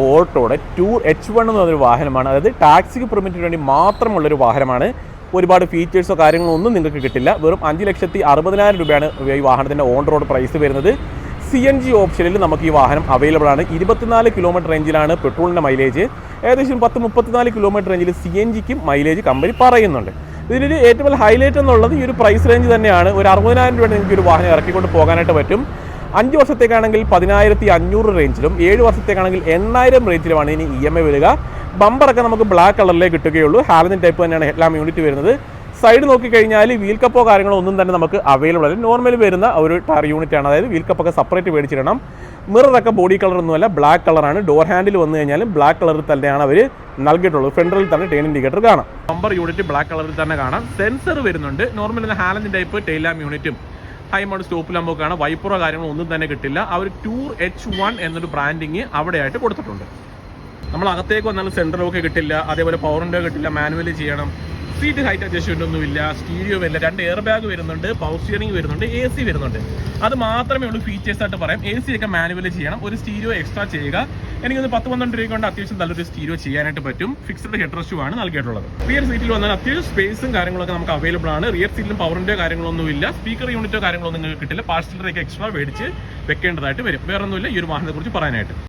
ഓൾട്ടോയുടെ tour H1 എന്ന് പറഞ്ഞൊരു വാഹനമാണ്. അതായത് ടാക്സിക്ക് പെർമിറ്റിന് വേണ്ടി മാത്രമുള്ളൊരു വാഹനമാണ്. ഒരുപാട് ഫീച്ചേഴ്സോ കാര്യങ്ങളോ ഒന്നും നിങ്ങൾക്ക് കിട്ടില്ല. വെറും 5,60,60,000 രൂപയാണ് ഈ വാഹനത്തിൻ്റെ ഓൺ റോഡ് പ്രൈസ് വരുന്നത്. CNG ഓപ്ഷനിൽ നമുക്ക് ഈ വാഹനം അവൈലബിൾ ആണ്. 24 കിലോമീറ്റർ റേഞ്ചിലാണ് പെട്രോളിൻ്റെ മൈലേജ്. ഏകദേശം 10-34 കിലോമീറ്റർ റേഞ്ചിൽ CNGക്കും മൈലേജ് കമ്പനി പറയുന്നുണ്ട്. ഇതിലൊരു ഏറ്റവും ഹൈലൈറ്റ് എന്നുള്ളത് ഈ ഒരു പ്രൈസ് റേഞ്ച് തന്നെയാണ്. ഒരു 60,000 രൂപയുടെ നിങ്ങൾക്ക് ഒരു വാഹനം ഇറക്കിക്കൊണ്ട് പോകാനായിട്ട് പറ്റും. 5 വർഷത്തേക്കാണെങ്കിൽ 10,500 റേഞ്ചിലും 7 വർഷത്തേക്കാണെങ്കിൽ 8,000 റേഞ്ചിലുമാണ് ഇനി EMI വരിക. ബമ്പറൊക്കെ നമുക്ക് ബ്ലാക്ക് കളറിലേ കിട്ടുകയുള്ളൂ. ഹാലജൻ ടൈപ്പ് തന്നെയാണ് ഹെഡ്ലാമ്പ് യൂണിറ്റ് വരുന്നത്. സൈഡ് നോക്കിക്കഴിഞ്ഞാൽ വീൽ കപ്പോ കാര്യങ്ങളോ ഒന്നും തന്നെ നമുക്ക് അവൈലബിൾ അല്ല. നോർമൽ വരുന്ന ഒരു ടയർ യൂണിറ്റ് ആണ്. അതായത് വീൽ കപ്പൊക്കെ സെപ്പറേറ്റ് മേടിച്ചിടണം. മിററൊക്കെ ബോഡി കളറൊന്നുമല്ല, ബ്ലാക്ക് കളറാണ്. ഡോർ ഹാൻഡിൽ വന്നു കഴിഞ്ഞാലും ബ്ലാക്ക് കളറിൽ തന്നെയാണ് അവർ നൽകിയിട്ടുള്ളത്. ഫ്രണ്ടിൽ തന്നെ ടേൺ ഇൻഡിക്കേറ്റർ കാണാം. ബമ്പർ യൂണിറ്റ് ബ്ലാക്ക് കളറിൽ തന്നെ കാണാം. സെൻസർ വരുന്നുണ്ട്. നോർമൽ എന്ന ഹാലജൻ ടൈപ്പ് ടെയിൽ ലാമ്പ് യൂണിറ്റും ഹൈ മൗണ്ട് സ്റ്റോപ്പ് ലാമ്പൊക്കെയാണ്. വൈപ്പറോ കാര്യങ്ങളോ ഒന്നും തന്നെ കിട്ടില്ല. ആ ഒരു ടൂർ H1 എന്നൊരു ബ്രാൻഡിങ് അവിടെയായിട്ട് കൊടുത്തിട്ടുണ്ട്. നമ്മൾ അകത്തേക്ക് വന്നാലും സെൻട്രൽ ലോക്ക് കിട്ടില്ല. അതേപോലെ പവർ വിൻഡോ കിട്ടില്ല. മാനുവലി ചെയ്യണം. സീറ്റ് ഹൈറ്റ് അഡ്ജസ്റ്റ്മെന്റ് ഒന്നുമില്ല. സ്റ്റീരിയോ വരില്ല. 2 എയർ ബാഗ് വരുന്നുണ്ട്. പവർ സ്റ്റിയറിംഗ് വരുന്നുണ്ട്. AC വരുന്നുണ്ട്. അത് മാത്രമേ ഉള്ളൂ ഫീച്ചേഴ്സ് ആയിട്ട് പറയാം. AC ഒക്കെ മാനുവലി ചെയ്യണം. ഒരു സ്റ്റീരിയോ എക്സ്ട്രാ ചെയ്യുക. എനിക്കൊന്ന് 10-12 രൂപ കൊണ്ട് അത്യാവശ്യം നല്ലൊരു സ്റ്റീരിയോ ചെയ്യാനായിട്ട് പറ്റും. ഫിക്സ്ഡ് ഹെഡ് റെസ്റ്റും ആണ് നൽകിയിട്ടുള്ളത്. റിയർ സീറ്റിൽ വന്നാൽ അത്യാവശ്യം സ്പേസും കാര്യങ്ങളൊക്കെ നമുക്ക് അവൈലബിൾ ആണ്. റിയർ സീറ്റിലും പവറിന്റെ കാര്യങ്ങളൊന്നും ഇല്ല. സ്പീക്കർ യൂണിറ്റോ കാര്യങ്ങളൊന്നും നിങ്ങൾക്ക് കിട്ടില്ല. പാർസലറൊക്കെ എക്സ്ട്രാ മേടിച്ച് വെക്കേണ്ടതായിട്ട് വരും. വേറൊന്നുമില്ല ഈ ഒരു വാഹനത്തെ കുറിച്ച് പറയാനായിട്ട്.